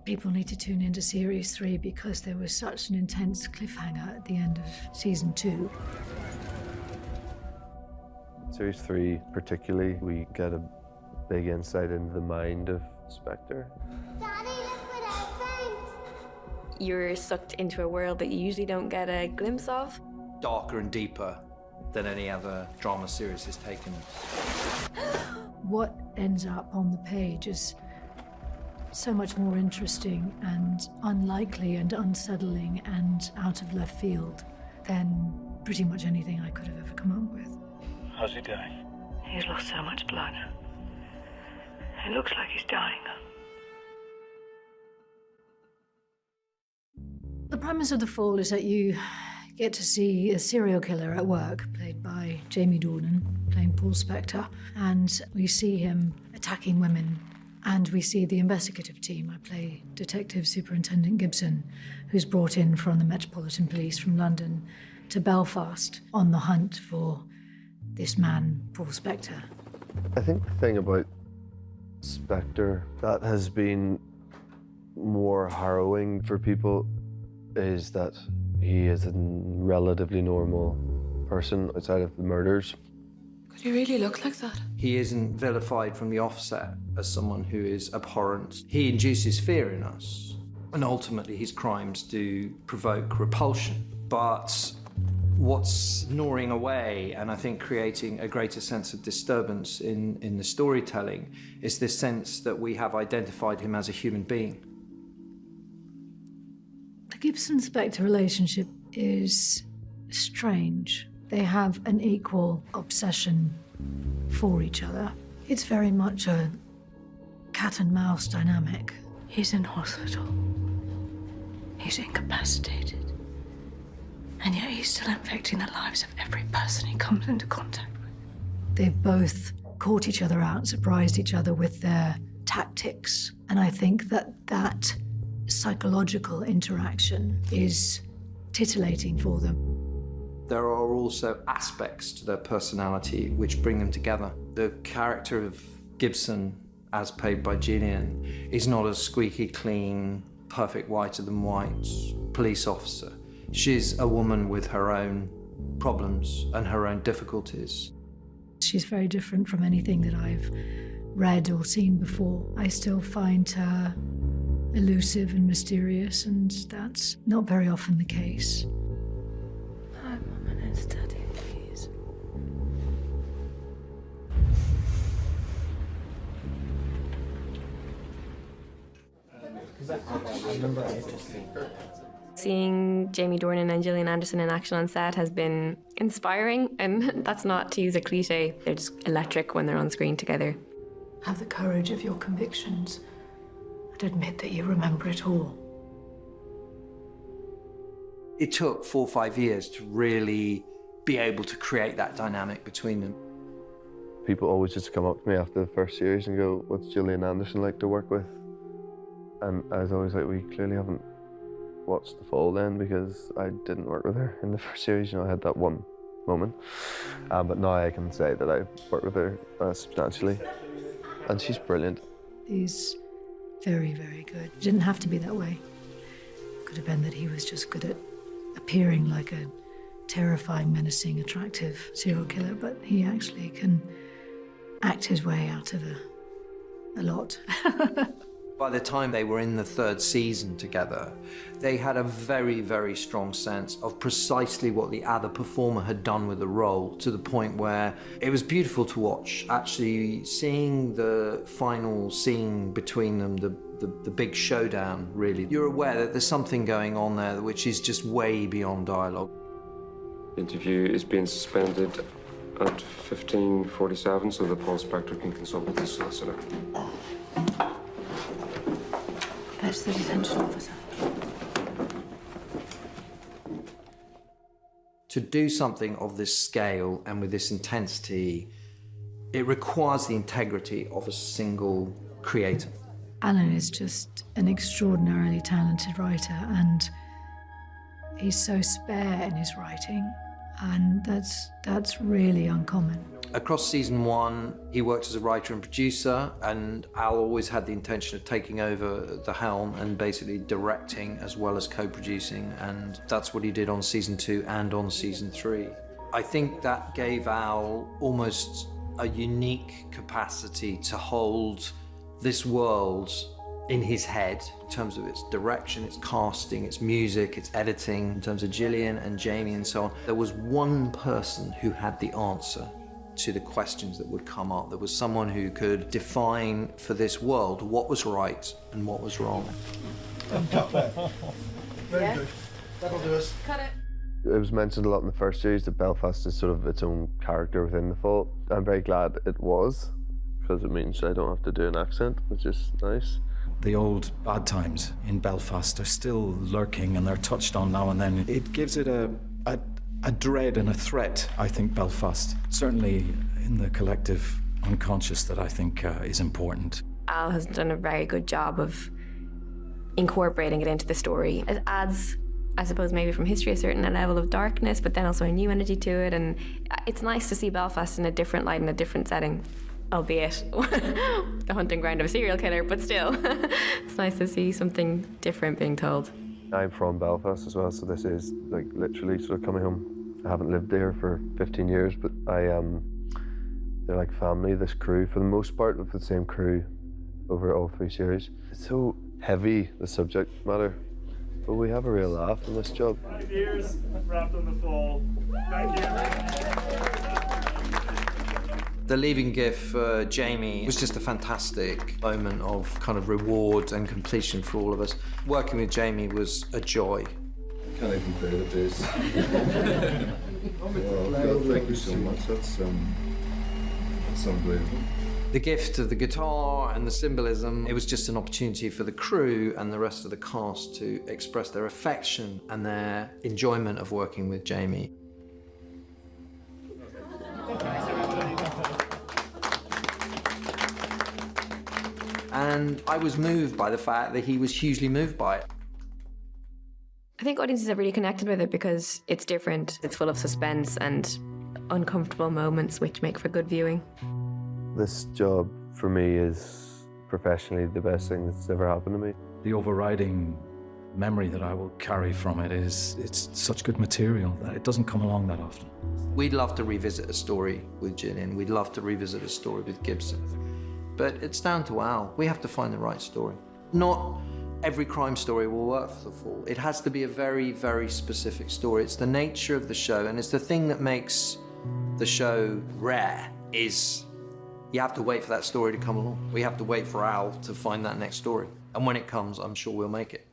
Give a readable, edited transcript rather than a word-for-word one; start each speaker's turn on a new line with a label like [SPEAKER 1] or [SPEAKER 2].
[SPEAKER 1] People need to tune into Series 3 because there was such an intense cliffhanger at the end of Season 2.
[SPEAKER 2] Series 3 particularly, we get a big insight into the mind of Spector.
[SPEAKER 3] Daddy, look what I found!
[SPEAKER 4] You're sucked into a world that you usually don't get a glimpse of.
[SPEAKER 5] Darker and deeper than any other drama series has taken.
[SPEAKER 1] What ends up on the page is so much more interesting and unlikely and unsettling and out of left field than pretty much anything I could have ever come up with.
[SPEAKER 6] How's he doing?
[SPEAKER 1] He's lost so much blood. It looks like he's dying. The premise of The Fall is that you get to see a serial killer at work, played by Jamie Dornan, playing Paul Spector, and we see him attacking women. And we see the investigative team. I play Detective Superintendent Gibson, who's brought in from the Metropolitan Police from London to Belfast on the hunt for this man, Paul Spector.
[SPEAKER 2] I think the thing about Spector that has been more harrowing for people is that he is a relatively normal person outside of the murders.
[SPEAKER 7] Could he really look like that?
[SPEAKER 5] He isn't vilified from the offset as someone who is abhorrent. He induces fear in us, and ultimately his crimes do provoke repulsion. But what's gnawing away, and I think creating a greater sense of disturbance in the storytelling, is this sense that we have identified him as a human being.
[SPEAKER 1] The Gibson-Spector relationship is strange. They have an equal obsession for each other. It's very much a cat and mouse dynamic. He's in hospital. He's incapacitated. And yet he's still infecting the lives of every person he comes into contact with. They've both caught each other out, surprised each other with their tactics. And I think that psychological interaction is titillating for them.
[SPEAKER 5] There are also aspects to their personality which bring them together. The character of Gibson, as played by Gillian, is not a squeaky clean, perfect whiter than white police officer. She's a woman with her own problems and her own difficulties.
[SPEAKER 1] She's very different from anything that I've read or seen before. I still find her elusive and mysterious, and that's not very often the case.
[SPEAKER 7] Hi, Mum, and it's Daddy, please.
[SPEAKER 4] Seeing Jamie Dornan and Gillian Anderson in action on set has been inspiring, and that's not to use a cliche. They're just electric when they're on screen together.
[SPEAKER 1] Have the courage of your convictions and admit that you remember it all.
[SPEAKER 5] It took 4 or 5 years to really be able to create that dynamic between them.
[SPEAKER 2] People always just come up to me after the first series and go, "What's Gillian Anderson like to work with?" And I was always like, we clearly haven't watched The Fall then, because I didn't work with her in the first series. You know, I had that one moment. But now I can say that I've worked with her substantially. And she's brilliant.
[SPEAKER 1] He's very, very good. It didn't have to be that way. It could have been that he was just good at appearing like a terrifying, menacing, attractive serial killer, but he actually can act his way out of a lot.
[SPEAKER 5] By the time they were in the 3rd season together, they had a very, very strong sense of precisely what the other performer had done with the role, to the point where it was beautiful to watch. Actually, seeing the final scene between them, the big showdown, really, you're aware that there's something going on there which is just way beyond dialogue.
[SPEAKER 8] The interview is being suspended at 15:47 so that Paul Spector can consult with his solicitor.
[SPEAKER 1] That's the detention officer.
[SPEAKER 5] To do something of this scale and with this intensity, it requires the integrity of a single creator.
[SPEAKER 1] Allan is just an extraordinarily talented writer, and he's so spare in his writing, and that's really uncommon.
[SPEAKER 5] Across season 1, he worked as a writer and producer, and Al always had the intention of taking over the helm and basically directing as well as co-producing, and that's what he did on season 2 and on season 3. I think that gave Al almost a unique capacity to hold this world in his head in terms of its direction, its casting, its music, its editing, in terms of Gillian and Jamie and so on. There was one person who had the answer to the questions that would come up. There was someone who could define for this world what was right and what was wrong.
[SPEAKER 6] Very good. That'll do us.
[SPEAKER 4] Cut it.
[SPEAKER 2] It was mentioned a lot in the first series that Belfast is sort of its own character within the Fault. I'm very glad it was, because it means I don't have to do an accent, which is nice.
[SPEAKER 9] The old bad times in Belfast are still lurking, and they're touched on now and then. It gives it a dread and a threat, I think, Belfast. Certainly in the collective unconscious that I think is important.
[SPEAKER 4] Al has done a very good job of incorporating it into the story. It adds, I suppose, maybe from history, a certain level of darkness, but then also a new energy to it. And it's nice to see Belfast in a different light, in a different setting, albeit the hunting ground of a serial killer, but still, it's nice to see something different being told.
[SPEAKER 2] I'm from Belfast as well, so this is like literally sort of coming home. I haven't lived there for 15 years, but they're like family, this crew, for the most part, with the same crew over all 3 series. It's so heavy, the subject matter, but we have a real laugh in this job.
[SPEAKER 10] 5 years wrapped on the fall. Thank you.
[SPEAKER 5] The leaving gift for Jamie was just a fantastic moment of kind of reward and completion for all of us. Working with Jamie was a joy.
[SPEAKER 11] Can't even bear the days. Thank you so much. That's unbelievable.
[SPEAKER 5] The gift of the guitar and the symbolism, it was just an opportunity for the crew and the rest of the cast to express their affection and their enjoyment of working with Jamie. And I was moved by the fact that he was hugely moved by it.
[SPEAKER 4] I think audiences have really connected with it because it's different. It's full of suspense and uncomfortable moments, which make for good viewing.
[SPEAKER 2] This job, for me, is professionally the best thing that's ever happened to me.
[SPEAKER 9] The overriding memory that I will carry from it is it's such good material that it doesn't come along that often.
[SPEAKER 5] We'd love to revisit a story with Gillian. We'd love to revisit a story with Gibson. But it's down to Al. We have to find the right story. Not every crime story will work for the Fall. It has to be a very, very specific story. It's the nature of the show, and it's the thing that makes the show rare, is you have to wait for that story to come along. We have to wait for Al to find that next story. And when it comes, I'm sure we'll make it.